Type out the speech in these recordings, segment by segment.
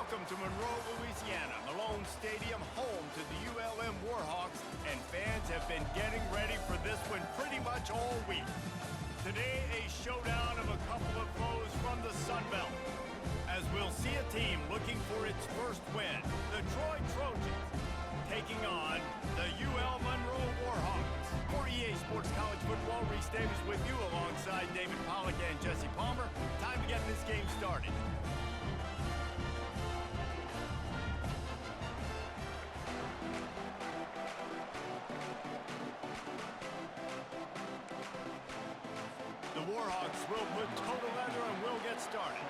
Welcome to Monroe, Louisiana, Malone Stadium, home to the ULM Warhawks, and fans have been getting ready for this one pretty much all week. Today, a showdown of a couple of foes from the Sun Belt, as we'll see a team looking for its first win, the Troy Trojans, taking on the UL Monroe Warhawks. For EA Sports College Football, Reese Davis with you alongside David Pollack and Jesse Palmer. Time to get this game started. The Warhawks will put total leather and will get started.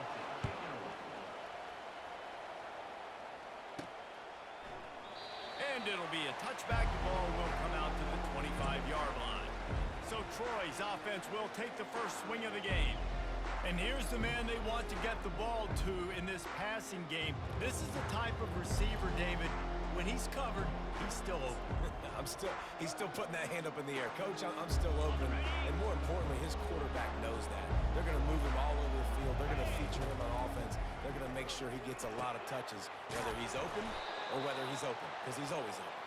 And it'll be a touchback. The ball will come out to the 25-yard line. So Troy's offense will take the first swing of the game. And here's the man they want to get the ball to in this passing game. This is the type of receiver, David, when he's covered, he's still open. He's still putting that hand up in the air. Coach, I'm still open. And more importantly, his quarterback knows that. They're going to move him all over the field. They're going to feature him on offense. They're going to make sure he gets a lot of touches, whether he's open or whether he's open, because he's always open.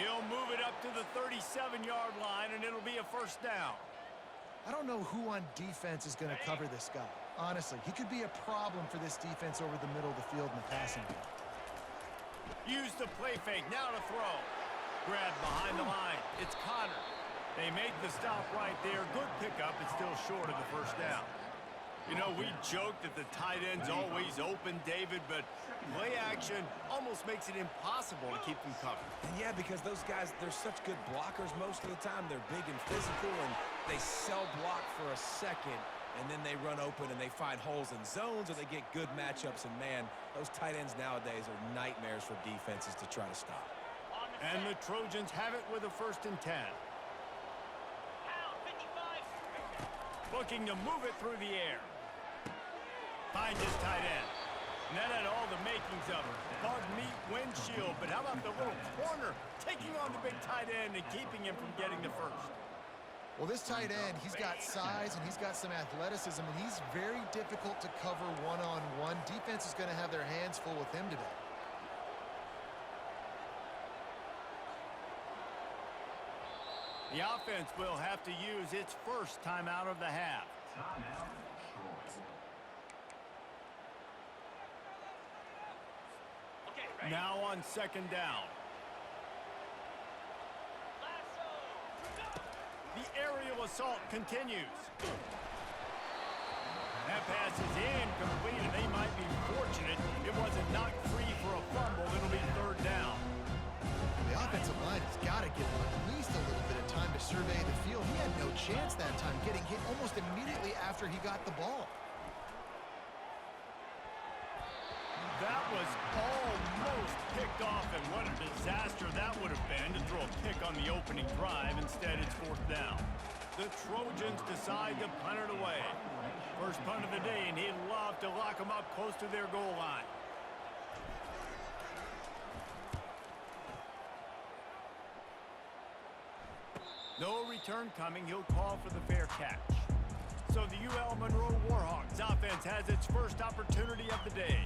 He'll move it up to the 37-yard line, and it'll be a first down. I don't know who on defense is going to cover this guy. Honestly, he could be a problem for this defense over the middle of the field in the passing game. Use the play fake, now to throw. Grab behind the line, it's Connor. They make the stop right there. Good pickup, it's still short of the first down. You know, we joke that the tight end's always open, David, but play action almost makes it impossible to keep them covered. And yeah, because those guys, they're such good blockers most of the time. They're big and physical, and they sell block for a second, and then they run open and they find holes in zones, or they get good matchups. And man, those tight ends nowadays are nightmares for defenses to try to stop. And the Trojans have it with a 1st and 10. Looking to move it through the air. Finds his tight end. And that had all the makings of it. Bug meat windshield, but how about the little corner taking on the big tight end and keeping him from getting the first? Well, this tight end, he's got size and he's got some athleticism, and he's very difficult to cover one-on-one. Defense is going to have their hands full with him today. The offense will have to use its first timeout of the half. Now on 2nd down. The aerial assault continues. That pass is incomplete, and they might be fortunate it wasn't knocked free for a fumble. It'll be 3rd down. The offensive line has got to give him at least a little bit of time to survey the field. He had no chance that time, getting hit almost immediately after he got the ball. That was almost picked off, and what a disaster that would have been to throw a pick on the opening drive. Instead, it's 4th down. The Trojans decide to punt it away. First punt of the day, and he'd love to lock them up close to their goal line. No return coming. He'll call for the fair catch. So the UL Monroe Warhawks offense has its first opportunity of the day.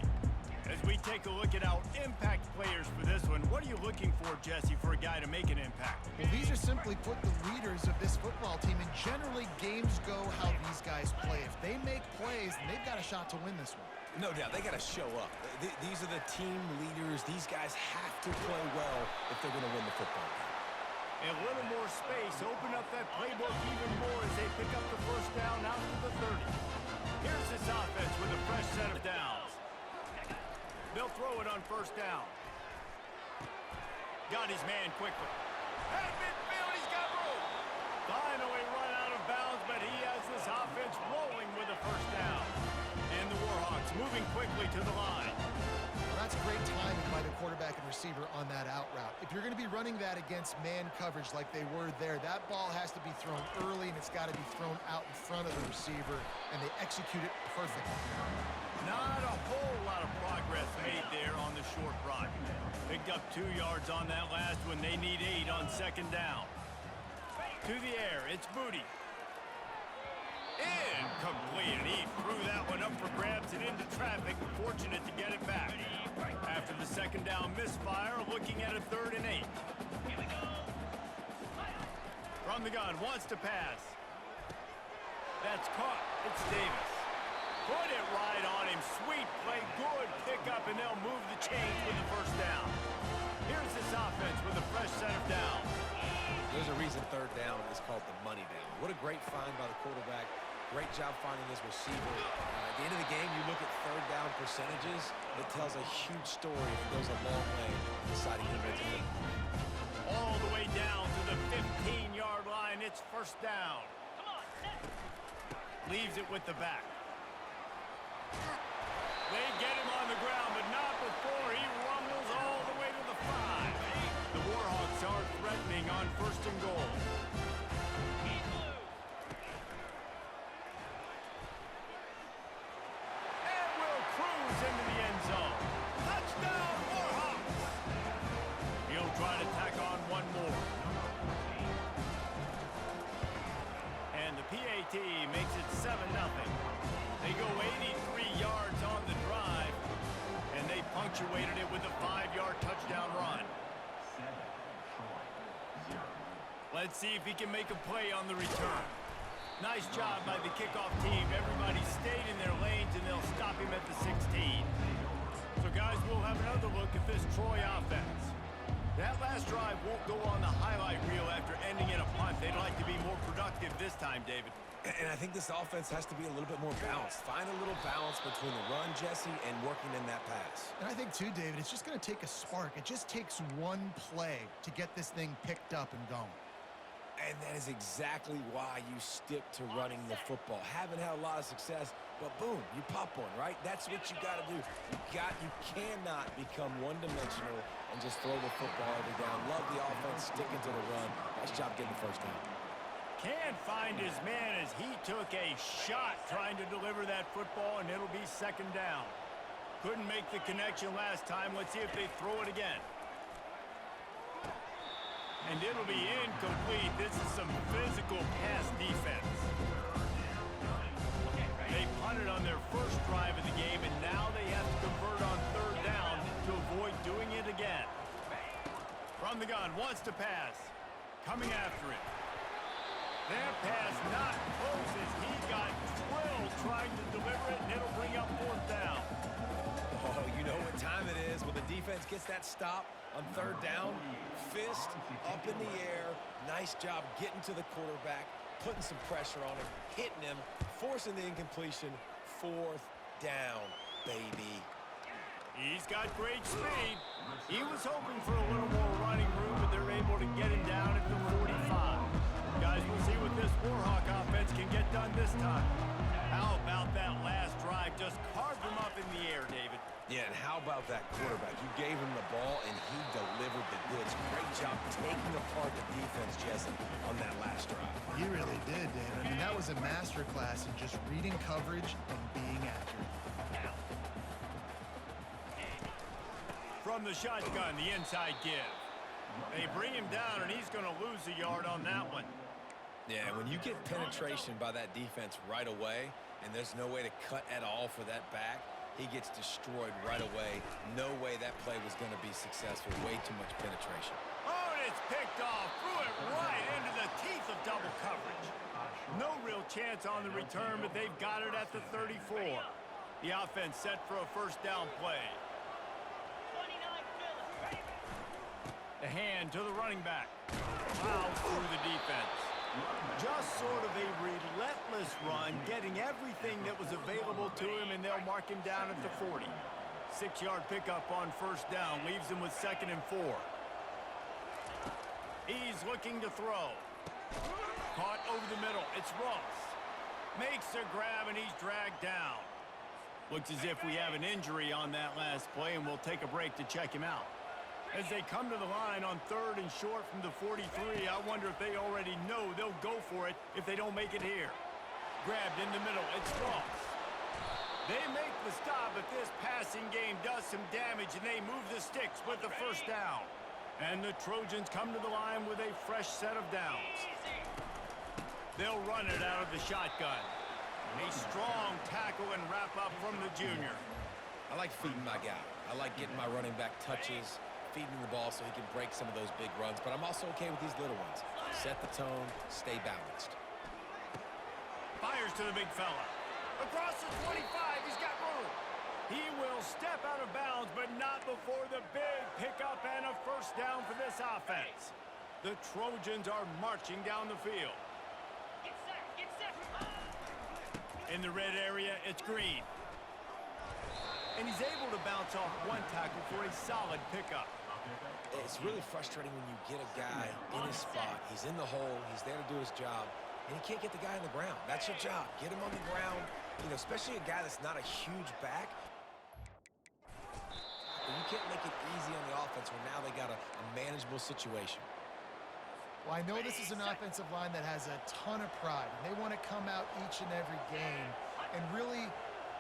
As we take a look at our impact players for this one, what are you looking for, Jesse, for a guy to make an impact? Well, these are simply put the leaders of this football team, and generally games go how these guys play. If they make plays, then they've got a shot to win this one. No doubt, they got to show up. These are the team leaders. These guys have to play well if they're going to win the football game. A little more space, open up that playbook even more as they pick up the first down out to the 30. Here's this offense with a fresh set of downs. They'll throw it on 1st down. Got his man quickly. At midfield, he's got room. Finally run out of bounds, but he has this offense rolling with a 1st down. And the Warhawks moving quickly to the line. Well, that's great timing by the quarterback and receiver on that out route. If you're going to be running that against man coverage like they were there, that ball has to be thrown early, and it's got to be thrown out in front of the receiver, and they execute it perfectly. Not a whole lot of progress made there on the short run. Picked up 2 yards on that last one. They need 8 on 2nd down. To the air, it's Booty. Incomplete, and he threw that one up for grabs and into traffic. Fortunate to get it back. After the second down misfire, looking at a 3rd and 8. From the gun, wants to pass. That's caught. It's Davis. Put it right on him. Sweet play, good pickup, and they'll move the chains with the first down. Here's this offense with a fresh set of downs. There's a reason 3rd down is called the money down. What a great find by the quarterback. Great job finding his receiver. At the end of the game, you look at 3rd down percentages. It tells a huge story and goes a long way in deciding who wins it. All the way down to the 15-yard line. It's first down. Leaves it with the back. They get him on the ground, but not before he rumbles all the way to the 5. The Warhawks are threatening on 1st and goal. And will cruise into the end zone. Touchdown, Warhawks! He'll try to tack on one more. And the PAT makes it 7-0. They go 83 yards on the drive, and they punctuated it with a 5-yard touchdown run. Let's see if he can make a play on the return. Nice job by the kickoff team. Everybody stayed in their lanes, and they'll stop him at the 16. So, guys, we'll have another look at this Troy offense. That last drive won't go on the highlight reel after ending in a punt. They'd like to be more productive this time, David. And I think this offense has to be a little bit more balanced. Find a little balance between the run, Jesse, and working in that pass. And I think, too, David, it's just going to take a spark. It just takes one play to get this thing picked up and going. And that is exactly why you stick to running the football. Haven't had a lot of success, but boom, you pop one, right? That's what you got to do. You cannot become one-dimensional and just throw the football every down. Love the offense, sticking to the run. Nice job getting the first down. Can't find his man as he took a shot trying to deliver that football, and it'll be 2nd down. Couldn't make the connection last time. Let's see if they throw it again. And it'll be incomplete. This is some physical pass defense. They punted on their first drive of the game, and now they have to convert on 3rd down to avoid doing it again. From the gun, wants to pass. Coming after it. That pass not close as he got drilled trying to deliver it, and it'll bring up 4th down. Oh, you know what time it is when the defense gets that stop on 3rd down. Fist up in the air. Nice job getting to the quarterback, putting some pressure on him, hitting him, forcing the incompletion. 4th down, baby. He's got great speed. He was hoping for a little more running room, but they're able to get him down at the 45. Guys, we'll see what this Warhawk offense can get done this time. How about that last drive? Just carved him up in the air, David. Yeah, and how about that quarterback? You gave him the ball, and he delivered the goods. Great job taking apart the defense, Jesse, on that last drive. He really did, David. I mean, that was a masterclass in just reading coverage and being accurate. From the shotgun, the inside give. They bring him down, and he's going to lose a yard on that one. Yeah, when you get penetration by that defense right away, and there's no way to cut at all for that back, he gets destroyed right away. No way that play was going to be successful. Way too much penetration. Oh, and it's picked off. Threw it right into the teeth of double coverage. No real chance on the return, but they've got it at the 34. The offense set for a 1st down play. The hand to the running back. Plows through the defense. Just sort of a relentless run, getting everything that was available to him, and they'll mark him down at the 40. 6-yard pickup on 1st down, leaves him with 2nd and 4. He's looking to throw. Caught over the middle. It's Ross. Makes a grab, and he's dragged down. Looks as if we have an injury on that last play, and we'll take a break to check him out. As they come to the line on 3rd and short from the 43, I wonder if they already know they'll go for it if they don't make it here. Grabbed in the middle, it's Ross. They make the stop, but this passing game does some damage, and they move the sticks with the 1st down. And the Trojans come to the line with a fresh set of downs. They'll run it out of the shotgun. A strong tackle and wrap-up from the junior. I like feeding my guy. I like getting my running back touches, feeding the ball so he can break some of those big runs, but I'm also okay with these little ones. Set the tone, stay balanced. Fires to the big fella. Across the 25, he's got room. He will step out of bounds, but not before the big pickup and a first down for this offense. The Trojans are marching down the field. Get set. In the red area, it's Green. And he's able to bounce off one tackle for a solid pickup. It's really frustrating when you get a guy in his spot. He's in the hole. He's there to do his job. And he can't get the guy on the ground. That's your job. Get him on the ground. You know, especially a guy that's not a huge back. But you can't make it easy on the offense when now they got a manageable situation. Well, I know this is an offensive line that has a ton of pride. And they want to come out each and every game and really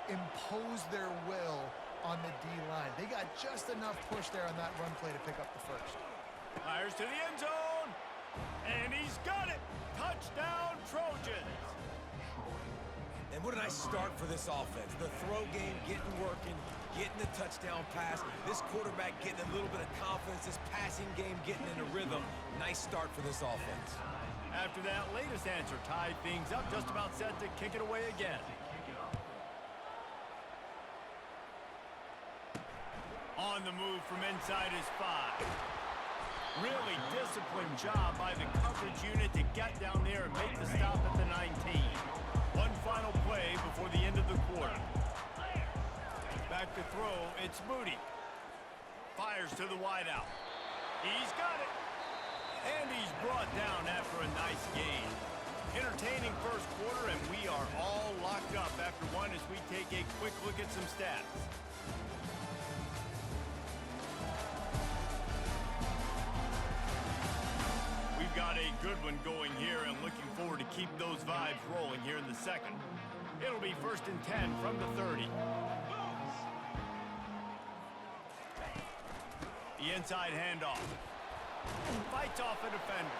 impose their will on the D-line. They got just enough push there on that run play to pick up the first. Fires to the end zone. And he's got it. Touchdown, Trojans. And what a nice start for this offense. The throw game getting working, getting the touchdown pass. This quarterback getting a little bit of confidence. This passing game getting in a rhythm. Nice start for this offense. After that latest answer tied things up, just about set to kick it away again. On the move from inside his 5. Really disciplined job by the coverage unit to get down there and make the stop at the 19. One final play before the end of the quarter. Back to throw, it's Moody. Fires to the wideout. He's got it. And he's brought down after a nice gain. Entertaining first quarter, and we are all locked up after one as we take a quick look at some stats. We've got a good one going here and looking forward to keep those vibes rolling here in the second. It'll be 1st and 10 from the 30. The inside handoff. Fights off a defender.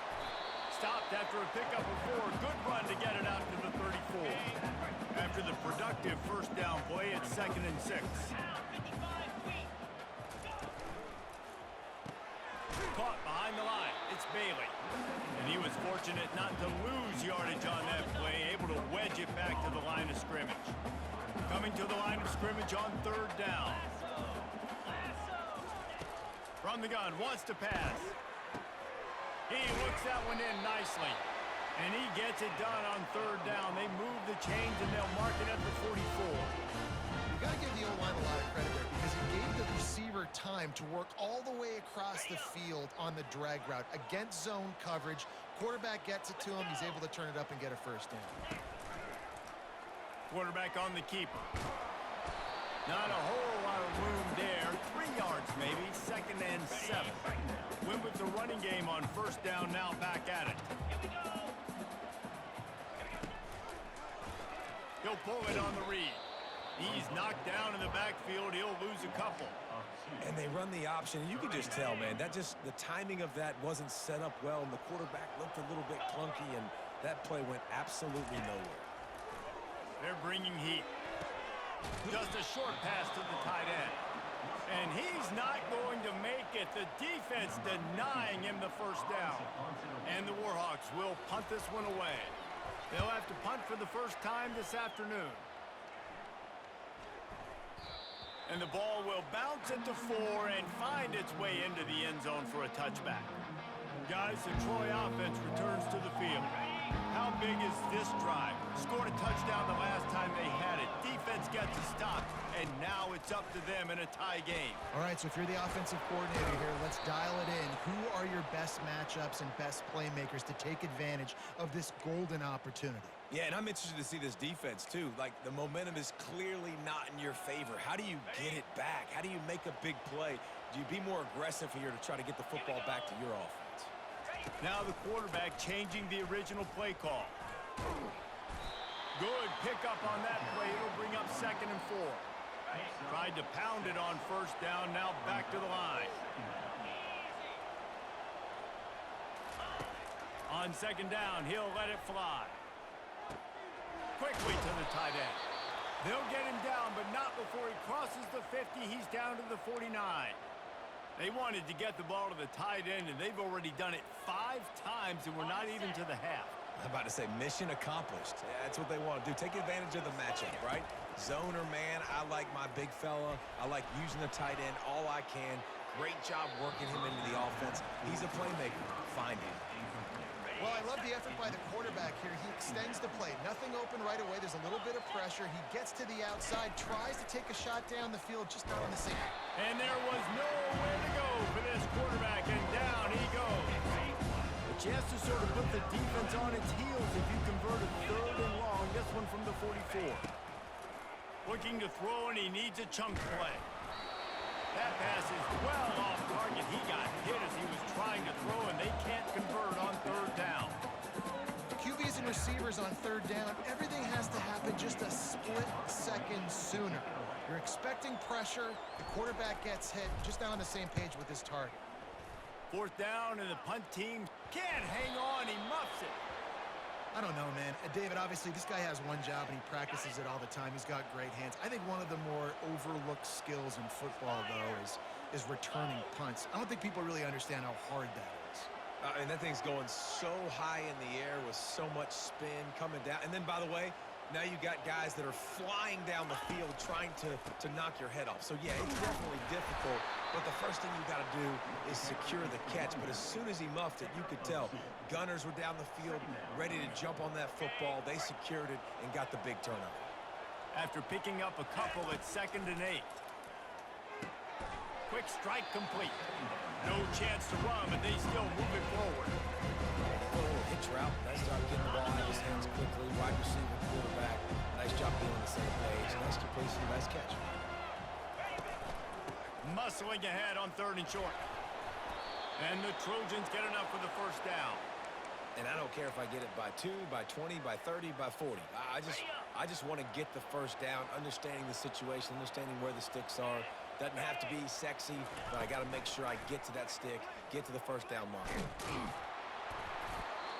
Stopped after a pickup of 4. Good run to get it out to the 34. After the productive first down play, it's 2nd and 6. Caught behind the line. It's Bailey. And he was fortunate not to lose yardage on that play, able to wedge it back to the line of scrimmage. Coming to the line of scrimmage on 3rd down. From the gun, wants to pass. He looks that one in nicely. And he gets it done on 3rd down. They move the chains and they'll mark it at the 44. You got to give the O-line a lot of credit there because he gave the receiver time to work all the way across the field on the drag route against zone coverage. Quarterback gets it to him. He's able to turn it up and get a first down. Quarterback on the keeper. Not a whole lot of room there. 3 yards maybe. 2nd and 7. Went with the running game on 1st down, now back at it. He'll pull it on the read. He's knocked down in the backfield. He'll lose a couple. And they run the option. You can just tell, man, the timing of that wasn't set up well, and the quarterback looked a little bit clunky, and that play went absolutely nowhere. They're bringing heat. Just a short pass to the tight end. And he's not going to make it. The defense denying him the first down. And the Warhawks will punt this one away. They'll have to punt for the first time this afternoon. And the ball will bounce into 4 and find its way into the end zone for a touchback. Guys, the Troy offense returns to the field. How big is this drive? Scored a touchdown the last time they had it. Defense gets a stop, and now it's up to them in a tie game. All right, so if you're the offensive coordinator here, let's dial it in. Who are your best matchups and best playmakers to take advantage of this golden opportunity? Yeah, and I'm interested to see this defense, too. Like, the momentum is clearly not in your favor. How do you get it back? How do you make a big play? Do you be more aggressive here to try to get the football back to your offense? Now the quarterback changing the original play call. Good pickup on that play. It'll bring up 2nd and 4. Tried to pound it on 1st down. Now back to the line. On 2nd down, he'll let it fly. Quickly to the tight end. They'll get him down, but not before he crosses the 50. He's down to the 49. They wanted to get the ball to the tight end, and they've already done it 5 times, and we're not even to the half. I'm about to say mission accomplished. Yeah, that's what they want to do. Take advantage of the matchup, right? Zone or man, I like my big fella. I like using the tight end all I can. Great job working him into the offense. He's a playmaker. Find him. Well, I love the effort by the quarterback here. He extends the play. Nothing open right away. There's a little bit of pressure. He gets to the outside, tries to take a shot down the field, just not on the same. And there was nowhere to go for this quarterback, and down he goes. But you have to sort of put the defense on its heels if you convert a 3rd and long. This one from the 44. Looking to throw, and he needs a chunk play. That pass is well off target. He got hit as he was trying to throw, and they can't convert on 3rd down. QBs and receivers on 3rd down, everything has to happen just a split second sooner. You're expecting pressure. The quarterback gets hit, just not on the same page with his target. 4th down, and the punt team can't hang on. He muffs it. I don't know, man. David, obviously, this guy has one job, and he practices it all the time. He's got great hands. I think one of the more overlooked skills in football, though, is returning punts. I don't think people really understand how hard that is. And that thing's going so high in the air with so much spin coming down. And then, by the way, now you got guys that are flying down the field trying to knock your head off. So, yeah, it's definitely difficult. But the first thing you got to do is secure the catch. But as soon as he muffed it, you could tell gunners were down the field ready to jump on that football. They secured it and got the big turnover. After picking up a couple at 2nd and 8. Quick strike complete. No chance to run, but they still move it forward. A little hitch route. Nice job getting the ball out of his hands quickly. Wide receiver, quarterback. Nice job being on the same page. Nice completion, nice catch. Muscling ahead on 3rd and short. And the Trojans get enough for the 1st down. And I don't care if I get it by 2, by 20, by 30, by 40. I just want to get the 1st down, understanding the situation, understanding where the sticks are. Doesn't have to be sexy, but I got to make sure I get to that stick, get to the 1st down mark.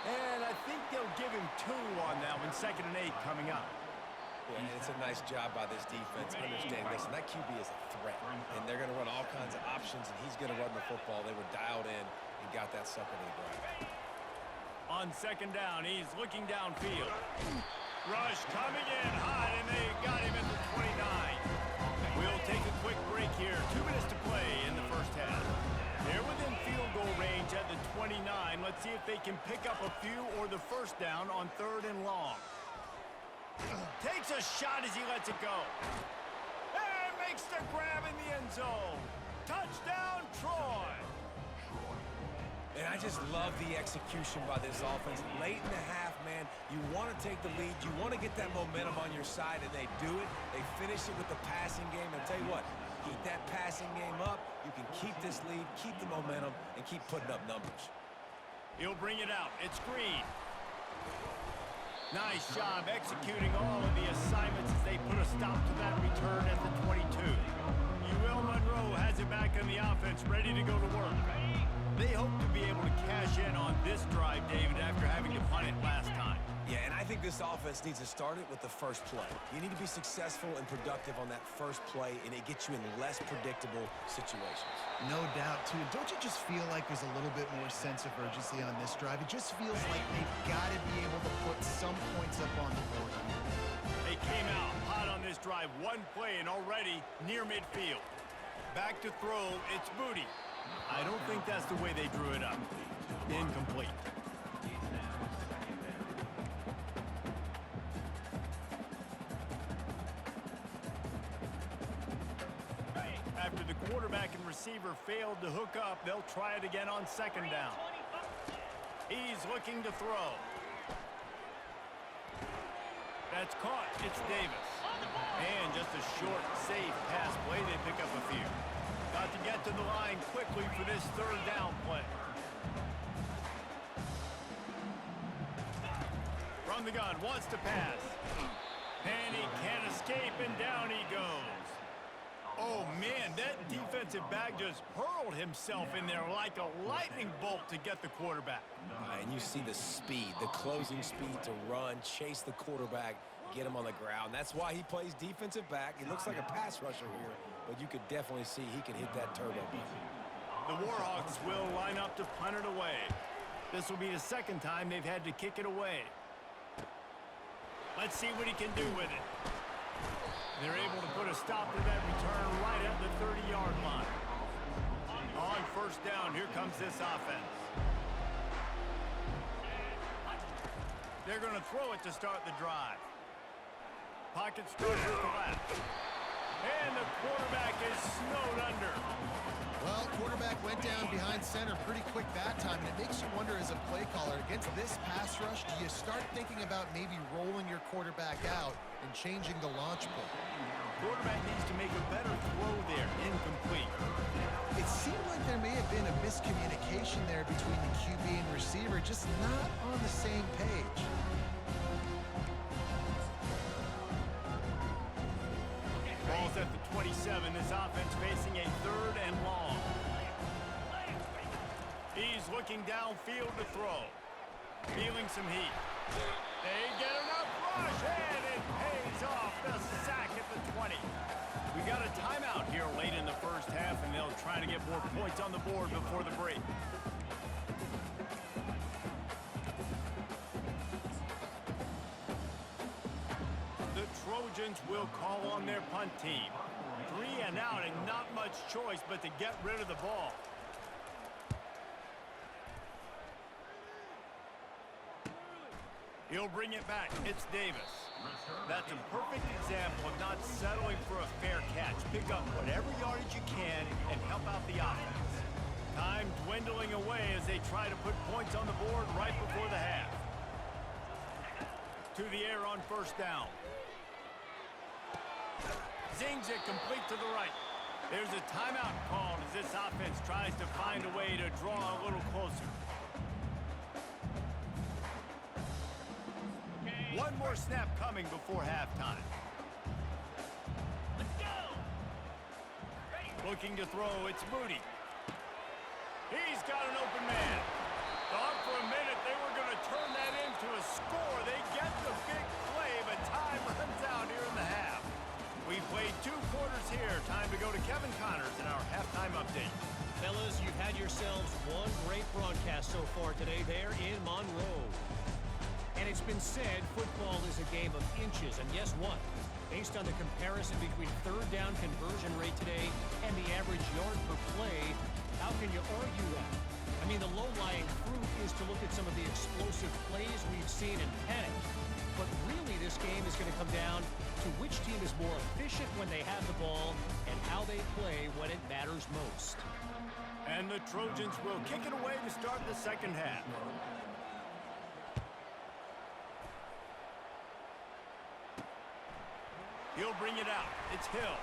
And I think they'll give him 2 on that one. 2nd and 8 coming up. Yeah, it's a nice job by this defense understanding this. And that QB is a threat. And they're going to run all kinds of options, and he's going to run the football. They were dialed in and got that sucker to the ground. On 2nd down, he's looking downfield. Rush coming in hot, and they got him at the 29. We'll take a quick break here. 2 minutes to play in the 1st half. They're within field goal range at the 29. Let's see if they can pick up a few or the 1st down on 3rd and long. Takes a shot as he lets it go. And makes the grab in the end zone. Touchdown, Troy. And I just love the execution by this offense. Late in the half, man, you want to take the lead. You want to get that momentum on your side, and they do it. They finish it with the passing game. And tell you what, keep that passing game up. You can keep this lead, keep the momentum, and keep putting up numbers. He'll bring it out. It's Green. Nice job executing all of the assignments as they put a stop to that return at the 22. UL Monroe has it back in the offense, ready to go to work. They hope to be able to cash in on this drive, David, after having to punt it last time. Yeah, and I think this offense needs to start it with the first play. You need to be successful and productive on that first play, and it gets you in less predictable situations. No doubt, too. Don't you just feel like there's a little bit more sense of urgency on this drive? It just feels like they've got to be able to put some points up on the board. They came out hot on this drive. 1 play and already near midfield. Back to throw, it's Booty. I don't think that's the way they drew it up. Incomplete. After the quarterback and receiver failed to hook up, they'll try it again on 2nd down. He's looking to throw. That's caught. It's Davis. And just a short, safe pass play. They pick up a few. Got to get to the line quickly for this 3rd down play. From the gun, wants to pass. And he can't escape, and down he goes. Oh, man, that defensive back just hurled himself in there like a lightning bolt to get the quarterback. And you see the speed, the closing speed to run, chase the quarterback, get him on the ground. That's why he plays defensive back. He looks like a pass rusher here, but you could definitely see he can hit that turbo button. The Warhawks will line up to punt it away. This will be the second time they've had to kick it away. Let's see what he can do with it. They're able to put a stop to that return right at the 30-yard line. On first down, here comes this offense. They're going to throw it to start the drive. Pocket structure collapse. And the quarterback is snowed under. Well, quarterback went down behind center pretty quick that time, and it makes you wonder as a play caller, against this pass rush, do you start thinking about maybe rolling your quarterback out and changing the launch point? Quarterback needs to make a better throw there, incomplete. It seemed like there may have been a miscommunication there between the QB and receiver, just not on the same page. Ball's at the 27. This offense facing a third and long. He's looking downfield to throw. Feeling some heat. They get enough rush, and it pays off. The sack at the 20. We got a timeout here late in the first half, and they'll try to get more points on the board before the break. The Trojans will call on their punt team. 3 and out, and not much choice but to get rid of the ball. He'll bring it back. It's Davis. That's a perfect example of not settling for a fair catch. Pick up whatever yardage you can and help out the offense. Time dwindling away as they try to put points on the board right before the half. To the air on first down. Zings it complete to the right. There's a timeout called as this offense tries to find a way to draw a little closer. One more snap coming before halftime. Let's go. Looking to throw, it's Moody. He's got an open man. Thought for a minute they were going to turn that into a score. They get the big play, but time runs out here in the half. We've played 2 quarters here. Time to go to Kevin Connors in our halftime update. Fellas, you've had yourselves one great broadcast so far today there in Monroe. And it's been said football is a game of inches. And guess what? Based on the comparison between third down conversion rate today and the average yard per play, how can you argue that? I mean, the low-lying fruit is to look at some of the explosive plays we've seen and panic. But really, this game is going to come down to which team is more efficient when they have the ball and how they play when it matters most. And the Trojans will kick it away to start the second half. He'll bring it out. It's Hill.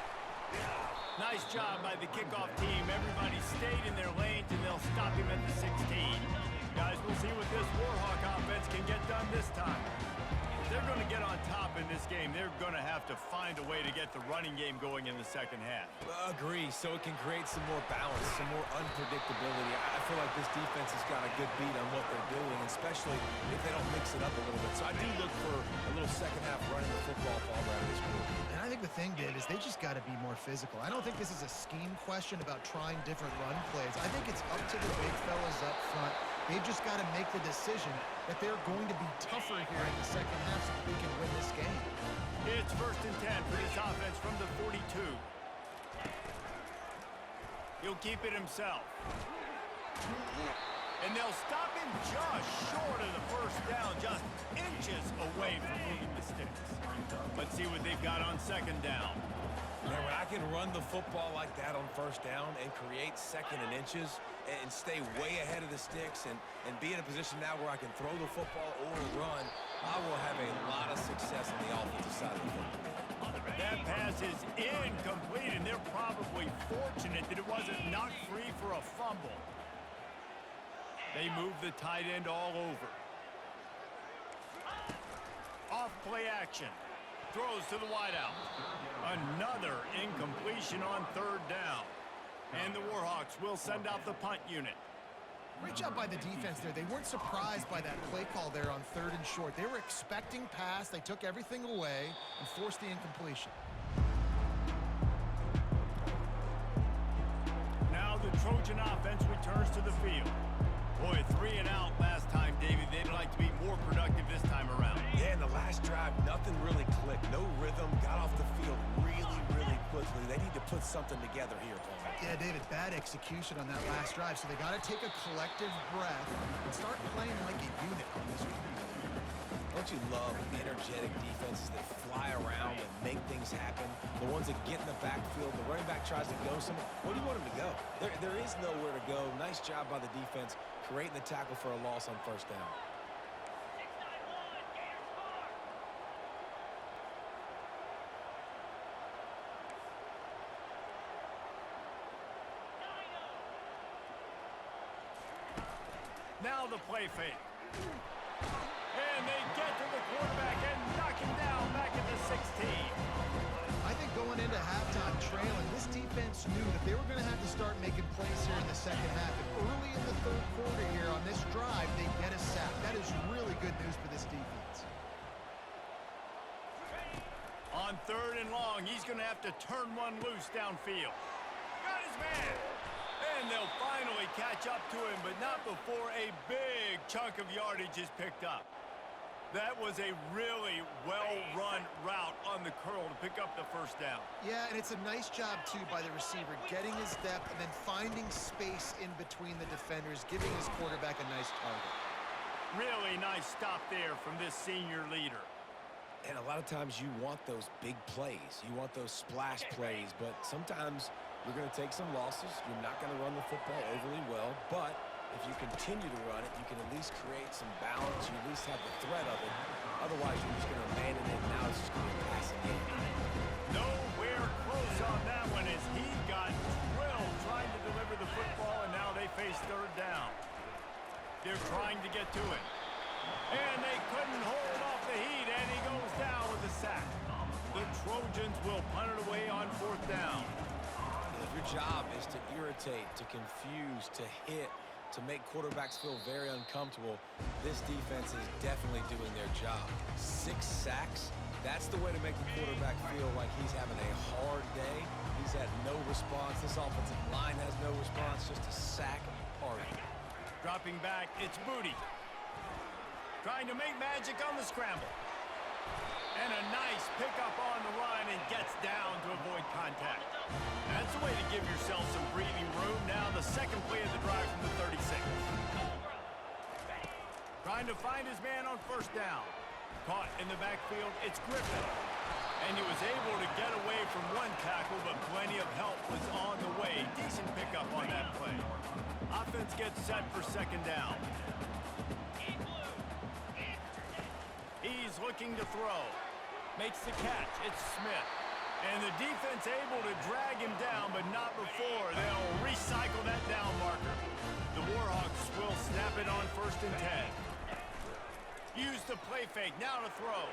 Nice job by the kickoff team. Everybody stayed in their lanes, and they'll stop him at the 16. Guys, we'll see what this Warhawk offense can get done this time. If they're going to get on top in this game, they're going to have to find a way to get the running game going in the second half. Agree, so it can create some more balance, some more unpredictability. I feel like this defense has got a good beat on what they're doing, especially if they don't mix it up a little bit. So I do look for a little second half running the football ball around this group. And I think the thing, Dave, is they just got to be more physical. I don't think this is a scheme question about trying different run plays. I think it's up to the big fellas up front. They've just got to make the decision that they're going to be tougher here in the second half so that they can win this game. It's 1st and 10 for this offense from the 42. He'll keep it himself. And they'll stop him just short of the first down, just inches away from moving the sticks. Let's see what they've got on second down. Man, when I can run the football like that on first down and create second and inches and stay way ahead of the sticks and be in a position now where I can throw the football or run, I will have a lot of success on the offensive side of the football. That pass is incomplete, and they're probably fortunate that it wasn't knocked free for a fumble. They move the tight end all over. Off play action. Throws to the wideout. Another incompletion on third down. And the Warhawks will send out the punt unit. Great job by the defense there. They weren't surprised by that play call there on 3rd and short. They were expecting pass. They took everything away and forced the incompletion. Now the Trojan offense returns to the field. Boy, 3 and out last time, Davey. They'd like to be more productive this time around. Yeah, in the last drive, nothing really clicked. No rhythm, got off the field really quickly. They need to put something together here, Paul. Yeah, David, bad execution on that last drive, so they got to take a collective breath and start playing like a unit on this one. Don't you love energetic defenses that fly around and make things happen? The ones that get in the backfield, the running back tries to go somewhere. Where do you want him to go? There is nowhere to go. Nice job by the defense creating the tackle for a loss on 1st down. 6-9-1, Gators score. Now the play fake. And they get to the quarterback and knock him down back at the 16. I think going into halftime trailing, this defense knew that they were going to have to start making plays here in the second half. And early in the 3rd quarter here on this drive, they get a sack. That is really good news for this defense. On 3rd and long, he's going to have to turn one loose downfield. Got his man. And they'll finally catch up to him, but not before a big chunk of yardage is picked up. That was a really well-run route on the curl to pick up the 1st down. Yeah, and it's a nice job, too, by the receiver, getting his depth and then finding space in between the defenders, giving his quarterback a nice target. Really nice stop there from this senior leader. And a lot of times you want those big plays. You want those splash plays, but sometimes you're going to take some losses. You're not going to run the football overly well, but if you continue to run it, you can at least create some balance. You at least have the threat of it. Otherwise, you're just going to abandon it, and now it's just going to be a passing game. Nowhere close on that one as he got drilled trying to deliver the football, and now they face 3rd down. They're trying to get to it. And they couldn't hold off the heat, and he goes down with a sack. The Trojans will punt it away on 4th down. If your job is to irritate, to confuse, to hit, to make quarterbacks feel very uncomfortable, this defense is definitely doing their job. 6 sacks, that's the way to make the quarterback feel like he's having a hard day. He's had no response. This offensive line has no response, just a sack party. Dropping back, it's Booty. Trying to make magic on the scramble. And a nice pickup on the run and gets down to avoid contact. That's the way to give yourself some breathing room. Now the second play of the drive from the 36. Trying to find his man on 1st down. Caught in the backfield, it's Griffin. And he was able to get away from one tackle, but plenty of help was on the way. Decent pickup on that play. Offense gets set for 2nd down. He's looking to throw. Makes the catch. It's Smith. And the defense able to drag him down, but not before. They'll recycle that down marker. The Warhawks will snap it on 1st and 10. Use the play fake. Now to throw.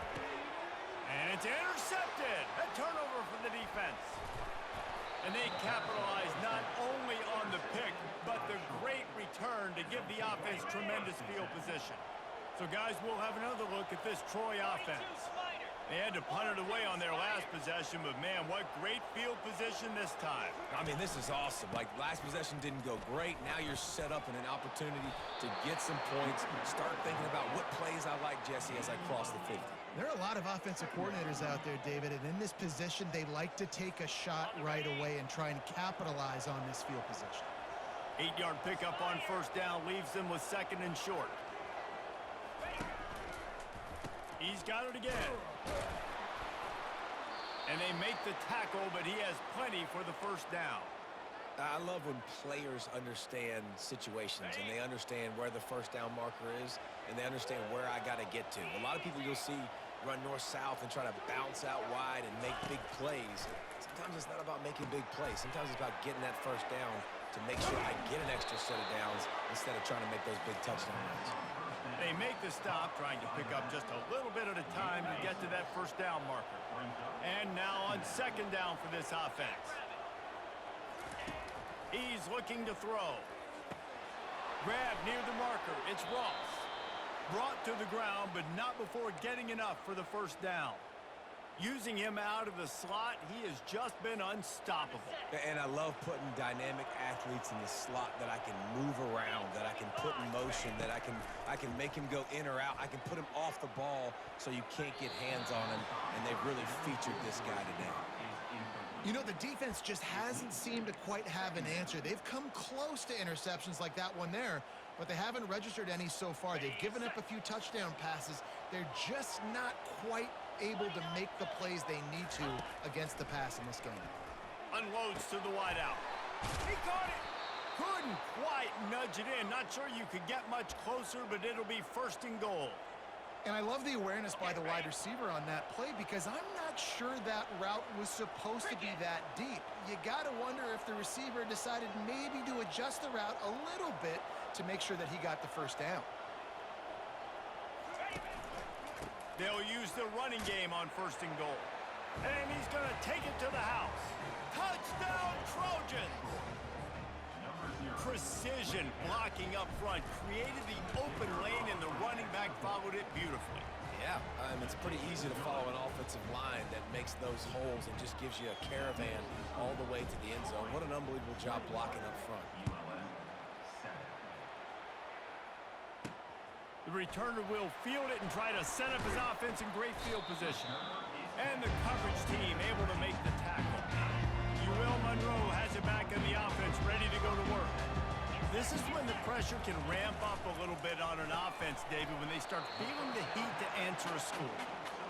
And it's intercepted. A turnover for the defense. And they capitalize not only on the pick, but the great return to give the offense tremendous field position. So, guys, we'll have another look at this Troy offense. They had to punt it away on their last possession, but, man, what great field position this time. I mean, this is awesome. Like, last possession didn't go great. Now you're set up in an opportunity to get some points. Start thinking about what plays I like, Jesse, as I cross the 50. There are a lot of offensive coordinators out there, David, and in this position, they like to take a shot right away and try and capitalize on this field position. 8-yard pickup on 1st down leaves them with 2nd and short. He's got it again. And they make the tackle, but he has plenty for the 1st down. I love when players understand situations and they understand where the 1st down marker is and they understand where I got to get to. A lot of people you'll see run north-south and try to bounce out wide and make big plays. Sometimes it's not about making big plays. Sometimes it's about getting that 1st down to make sure I get an extra set of downs instead of trying to make those big touchdown runs. They make the stop, trying to pick up just a little bit at a time to get to that 1st down marker. And now on 2nd down for this offense. He's looking to throw. Grab near the marker. It's Ross. Brought to the ground, but not before getting enough for the first down. Using him out of the slot, he has just been unstoppable. And I love putting dynamic athletes in the slot that I can move around, that I can put in motion, that I can make him go in or out. I can put him off the ball so you can't get hands on him, and they've really featured this guy today. You know, the defense just hasn't seemed to quite have an answer. They've come close to interceptions like that one there, but they haven't registered any so far. They've given up a few touchdown passes. They're just not quite able to make the plays they need to against the pass in this game. Unloads to the wideout. He caught it. Couldn't quite nudge it in. Not sure you could get much closer, but it'll be first and goal. And I love the awareness by the wide receiver on that play because I'm not sure that route was supposed to be that deep. You got to wonder if the receiver decided maybe to adjust the route a little bit to make sure that he got the first down. They'll use the running game on first and goal. And he's going to take it to the house. Touchdown, Trojans! Precision blocking up front created the open lane, and the running back followed it beautifully. Yeah, it's pretty easy to follow an offensive line that makes those holes and just gives you a caravan all the way to the end zone. What an unbelievable job blocking up front. The returner will field it and try to set up his offense in great field position. And the coverage team able to make the tackle. UL Monroe has it back in the offense, ready to go to work. This is when the pressure can ramp up a little bit on an offense, David, when they start feeling the heat to answer a score.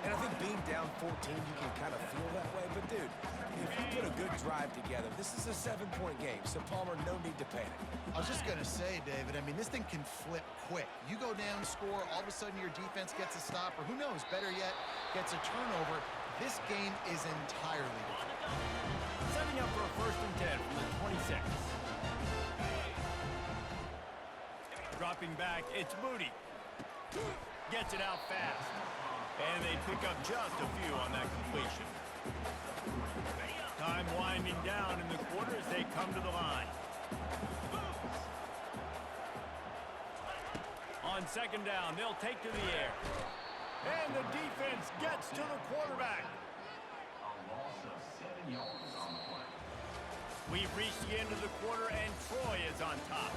And I think being down 14, you can kind of feel that way. But, dude, if you put a good drive together, this is a 7-point game. So, Palmer, no need to panic. I was just going to say, David, I mean, this thing can flip quick. You go down, score, all of a sudden your defense gets a stop, or who knows, better yet, gets a turnover. This game is entirely different. Setting up for a first and 10 from the 26. Dropping back, it's Moody. Gets it out fast. And they pick up just a few on that completion. Time winding down in the quarter as they come to the line. On second down, they'll take to the air. And the defense gets to the quarterback. We've reached the end of the quarter, and Troy is on top.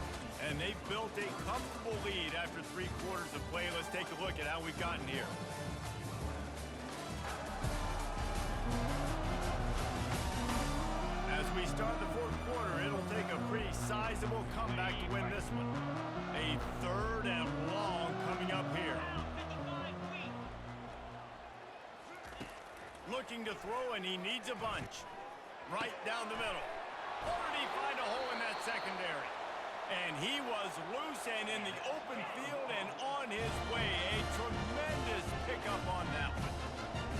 And they've built a comfortable lead after 3 quarters of play. Let's take a look at how we've gotten here. As we start the 4th quarter, it'll take a pretty sizable comeback to win this one. A 3rd and long coming up here. Looking to throw, and he needs a bunch. Right down the middle. Or did he find a hole in that secondary? And he was loose and in the open field and on his way. A tremendous pickup on that one.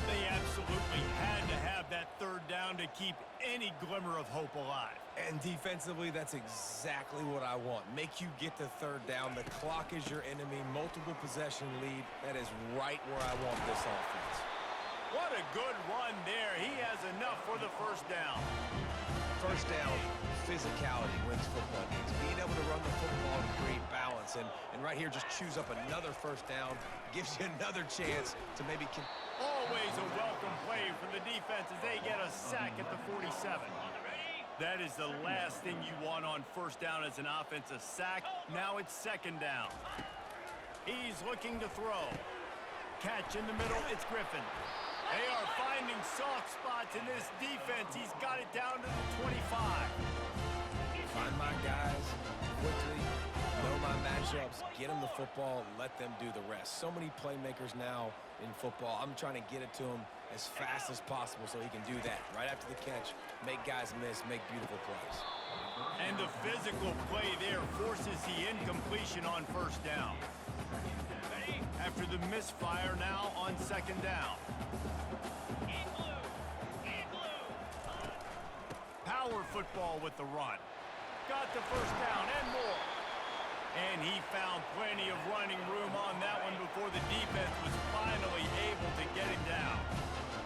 They absolutely had to have that 3rd down to keep any glimmer of hope alive. And defensively, that's exactly what I want. Make you get the 3rd down. The clock is your enemy. Multiple possession lead. That is right where I want this offense. What a good run there. He has enough for the first down. First down, physicality wins football games. Being able to run the football and create balance. And right here, just choose up another first down. Gives you another chance to maybe... Always a welcome play for the defense as they get a sack at the 47. That is the last thing you want on first down as an offense, a sack. Now it's 2nd down. He's looking to throw. Catch in the middle, it's Griffin. They are finding soft spots in this defense. He's got it down to the 25. Find my guys quickly, know my matchups, get them the football, let them do the rest. So many playmakers now in football. I'm trying to get it to him as fast as possible so he can do that. Right after the catch, make guys miss, make beautiful plays. And the physical play there forces the incompletion on first down. After the misfire, now on 2nd down. Power football with the run. Got the first down and more. And he found plenty of running room on that one before the defense was finally able to get him down.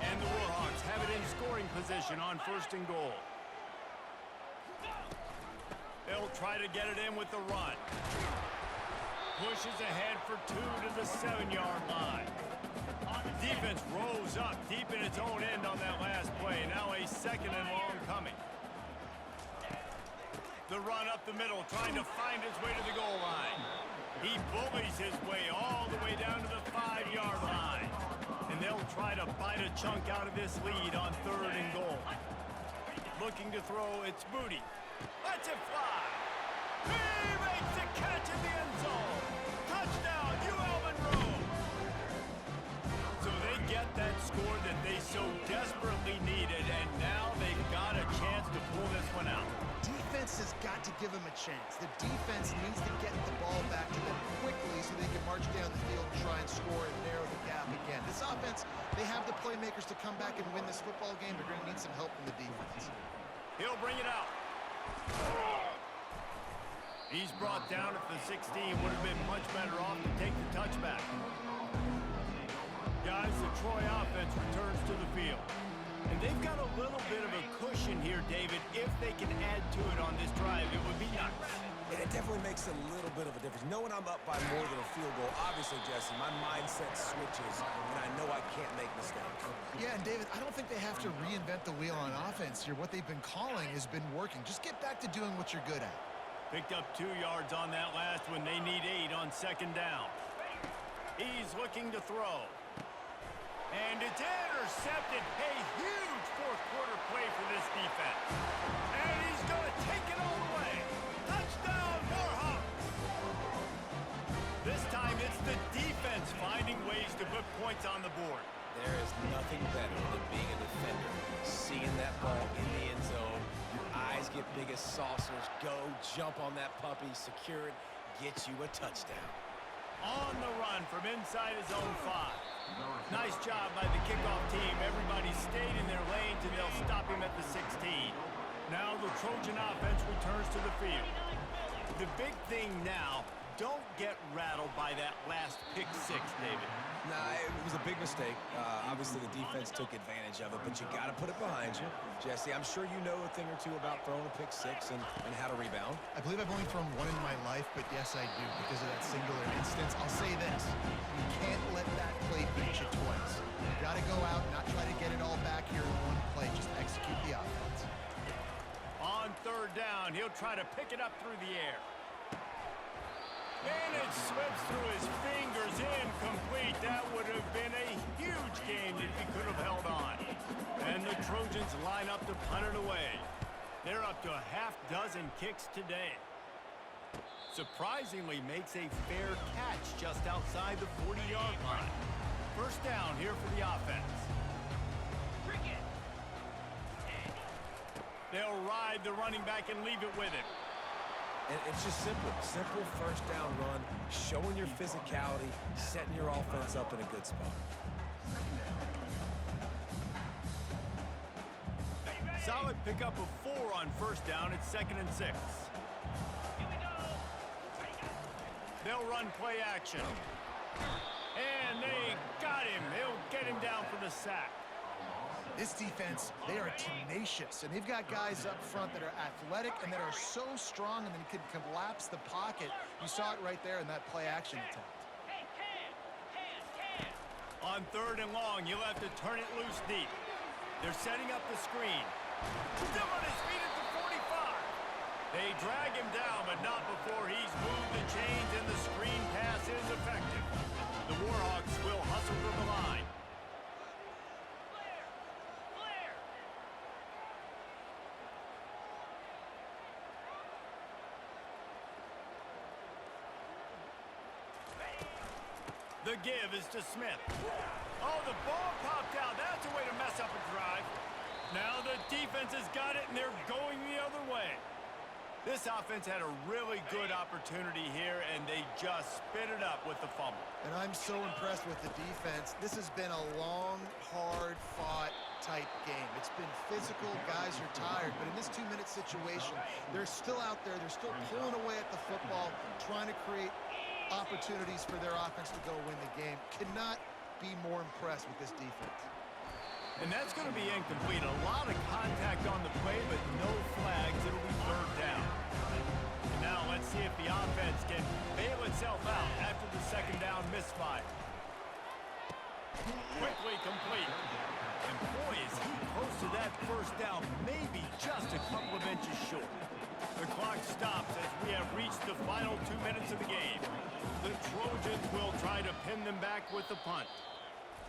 And the Warhawks have it in scoring position on 1st and goal. They'll try to get it in with the run. Pushes ahead for 2 to the 7-yard line. Defense rolls up deep in its own end on that last play. Now a 2nd and long coming. The run up the middle, trying to find his way to the goal line. He bullies his way all the way down to the 5-yard line. And they'll try to bite a chunk out of this lead on 3rd and goal. Looking to throw, it's Moody. Lets it fly. He makes the catch in the end zone. Touchdown, UL Monroe. So they get that score that they so desperately needed, and now they've got a chance to pull this one out. Defense has got to give them a chance. The defense needs to get the ball back to them quickly so they can march down the field and try and score and narrow the gap again. This offense, they have the playmakers to come back and win this football game. They're going to need some help from the defense. He'll bring it out. He's brought down at the 16. Would have been much better off to take the touchback. Guys, the Troy offense returns to the field. And they've got a little bit of a cushion here, David. If they can add to it on this drive, it would be nice. And it definitely makes a little bit of a difference. Knowing I'm up by more than a field goal, obviously, Jesse, my mindset switches, and I know I can't make mistakes. Yeah, and David, I don't think they have to reinvent the wheel on offense here. What they've been calling has been working. Just get back to doing what you're good at. Picked up 2 yards on that last one. They need 8 on 2nd down. He's looking to throw. And it's intercepted. A huge 4th quarter play for this defense. And he's going to take it all the way. Touchdown, Warhawks. This time it's the defense finding ways to put points on the board. There is nothing better than being a defender. Seeing that ball in the end zone, your eyes get big as saucers. Go, jump on that puppy, secure it, get you a touchdown. On the run from inside his own 5. Nice job by the kickoff team. Everybody stayed in their lanes, and they'll stop him at the 16. Now the Trojan offense returns to the field. The big thing now, don't get rattled by that last pick 6, David. Nah, it was a big mistake. Obviously, the defense took advantage of it, but you got to put it behind you. Jesse, I'm sure you know a thing or two about throwing a pick 6 and how to rebound. I believe I've only thrown 1 in my life, but yes, I do because of that singular instance. I'll say this. You can't let that play beat you twice. You got to go out and not try to get it all back here in one play. Just execute the offense. On 3rd down, he'll try to pick it up through the air. And it slips through his fingers, incomplete. That would have been a huge game if he could have held on. And the Trojans line up to punt it away. They're up to a half-dozen kicks today. Surprisingly makes a fair catch just outside the 40-yard line. 1st down here for the offense. They'll ride the running back and leave it with him. And it's just simple 1st down run, showing your physicality, setting your offense up in a good spot. Solid pickup of 4 on 1st down. It's 2nd and 6. They'll run play action. And they got him. They'll get him down for the sack. This defense, they are tenacious, and they've got guys up front that are athletic and that are so strong and then can collapse the pocket. You saw it right there in that play action attempt. On 3rd and long, you'll have to turn it loose deep. They're setting up the screen. Still on his feet at the 45. They drag him down, but not before he's moved the chains, and the screen pass is effective. The Warhawks will hustle for the line. The give is to Smith. Oh, the ball popped out. That's a way to mess up a drive. Now the defense has got it, and they're going the other way. This offense had a really good opportunity here, and they just spit it up with the fumble. And I'm so impressed with the defense. This has been a long, hard-fought type game. It's been physical. Guys are tired. But in this 2-minute situation, they're still out there. They're still pulling away at the football, trying to create opportunities for their offense to go win the game. Cannot be more impressed with this defense. And that's going to be incomplete. A lot of contact on the play, but no flags. It'll be 3rd down. Now let's see if the offense can bail itself out after the second down misfire. Quickly complete. And boy, is he close to that first down, maybe just a couple of inches short. The clock stops as we have reached the final 2 minutes of the game. The Trojans will try to pin them back with the punt.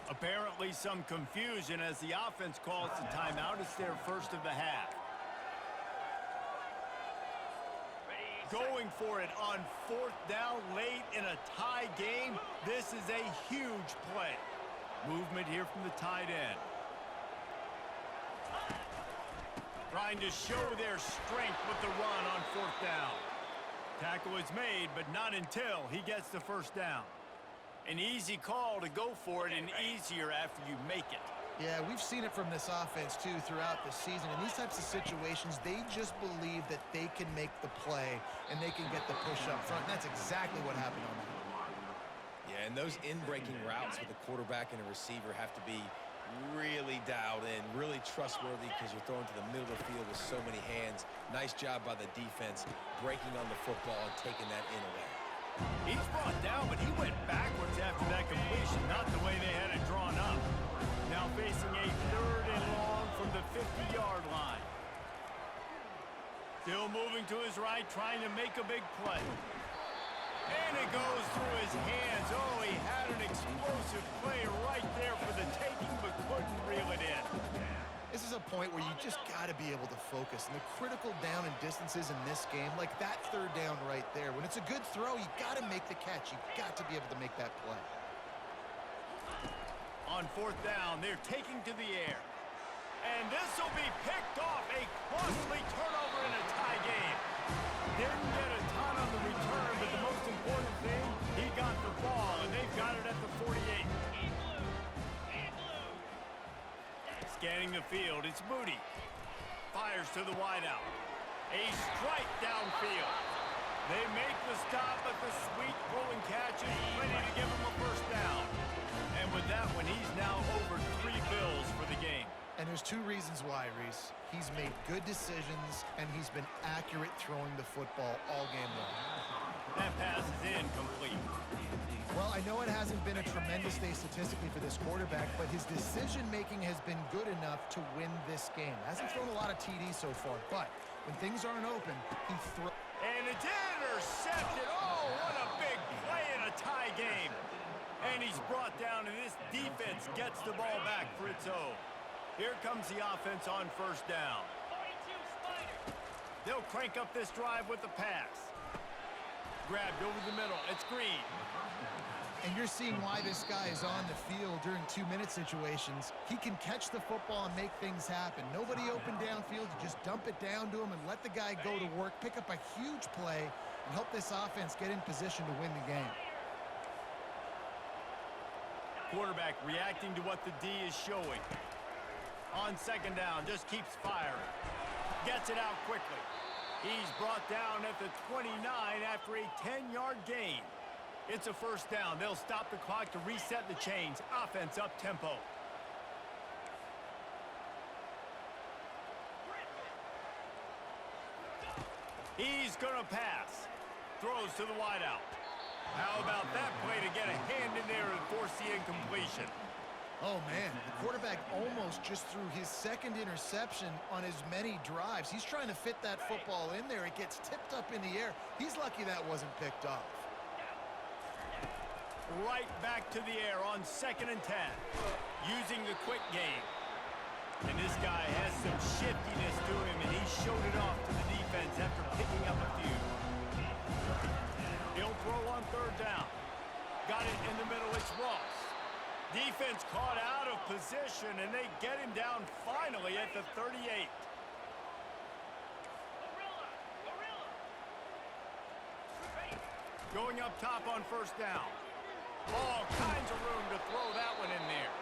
Apparently some confusion as the offense calls the timeout. It's their first of the half. Going for it on fourth down late in a tie game. This is a huge play. Movement here from the tight end. Trying to show their strength with the run on fourth down. Tackle is made, but not until he gets the first down. An easy call to go for it and easier after you make it. Yeah, we've seen it from this offense, too, throughout the season. In these types of situations, they just believe that they can make the play and they can get the push up front. And that's exactly what happened on that. Yeah, and those in-breaking routes with a quarterback and a receiver have to be really dialed in, really trustworthy because you're throwing to the middle of the field with so many hands. Nice job by the defense breaking on the football and taking that in away. He's brought down, but he went backwards after that completion, not the way they had it drawn up. Now facing a third and long from the 50-yard line. Still moving to his right, trying to make a big play. And it goes through his hands. Oh, he had an explosive play right there for the taking, but couldn't reel it in. This is a point where you just got to be able to focus. And the critical down and distances in this game, like that third down right there, when it's a good throw, you got to make the catch. You got to be able to make that play. On fourth down, they're taking to the air. And this will be picked off. A costly turnover in a tie game. Didn't get a ton on the return, but the most important thing, he got the ball, and they've got it at the 48. Scanning the field, it's Moody. Fires to the wideout. A strike downfield. They make the stop, but the sweet throwing catch is ready to give him a first down. And with that one, he's now over 3 bills for the game. And there's 2 reasons why, Reese. He's made good decisions, and he's been accurate throwing the football all game long. That pass is incomplete. Well, I know it hasn't been a tremendous day statistically for this quarterback, but his decision-making has been good enough to win this game. Hasn't thrown a lot of TDs so far, but when things aren't open, he throws. And it's intercepted. Oh, what a big play in a tie game. And he's brought down, and this defense gets the ball back for its own. Here comes the offense on first down. They'll crank up this drive with the pass. Grabbed over the middle. It's Green. And you're seeing why this guy is on the field during 2-minute situations. He can catch the football and make things happen. Nobody open downfield. You just dump it down to him and let the guy go to work, pick up a huge play, and help this offense get in position to win the game. Quarterback reacting to what the D is showing. On second down, just keeps firing. Gets it out quickly. He's brought down at the 29 after a 10-yard gain. It's a first down. They'll stop the clock to reset the chains. Offense up tempo. He's going to pass. Throws to the wideout. How about that play to get a hand in there and force the incompletion? Oh, man, the quarterback almost just threw his second interception on as many drives. He's trying to fit that football in there. It gets tipped up in the air. He's lucky that wasn't picked off. Right back to the air on 2nd and 10. Using the quick game. And this guy has some shiftiness to him, and he showed it off to the defense after picking up a few. He'll throw on third down. Got it in the middle. It's Ross. Defense caught out of position, and they get him down finally at the 38. Going up top on first down. All kinds of room to throw that one in there.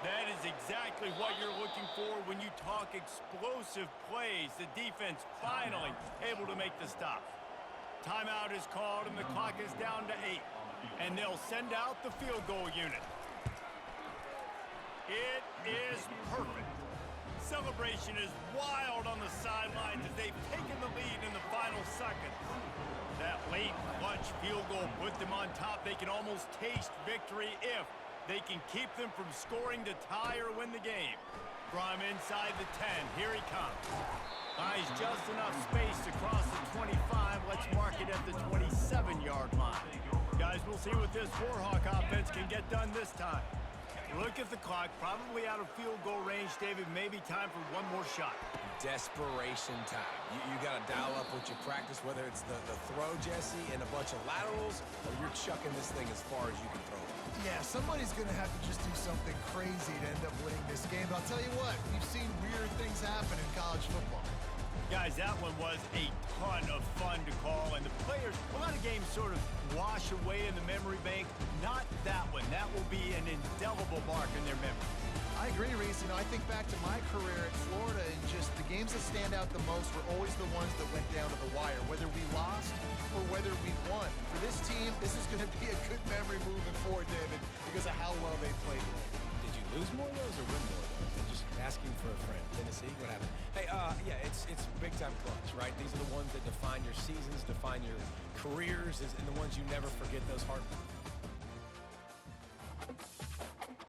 That is exactly what you're looking for when you talk explosive plays. The defense finally able to make the stop. Timeout is called, and the clock is down to 8. And they'll send out the field goal unit. It is perfect. Celebration is wild on the sidelines as they've taken the lead in the final seconds. That late clutch field goal put them on top. They can almost taste victory if they can keep them from scoring to tie or win the game. From inside the 10, here he comes. Buys just enough space to cross the 25. Let's mark it at the 27-yard line. Guys, we'll see what this Warhawk offense can get done this time. Look at the clock, probably out of field goal range, David. Maybe time for one more shot. Desperation time. You got to dial up what you practice, whether it's the throw, Jesse, and a bunch of laterals, or you're chucking this thing as far as you can throw it. Yeah, somebody's going to have to just do something crazy to end up winning this game. But I'll tell you what, we've seen weird things happen in college football. Guys, that one was a ton of fun to call, and the players, a lot of games sort of wash away in the memory bank. Not that one. That will be an indelible mark in their memory. I agree, Reese. You know, I think back to my career at Florida, and just the games that stand out the most were always the ones that went down to the wire, whether we lost or whether we won. For this team, this is going to be a good memory moving forward, David, because of how well they played today. Did you lose more of those or win more of those? I'm just asking for a friend. Tennessee, what happened? Hey, yeah, it's big-time clutch, right? These are the ones that define your seasons, define your careers, and the ones you never forget, those hard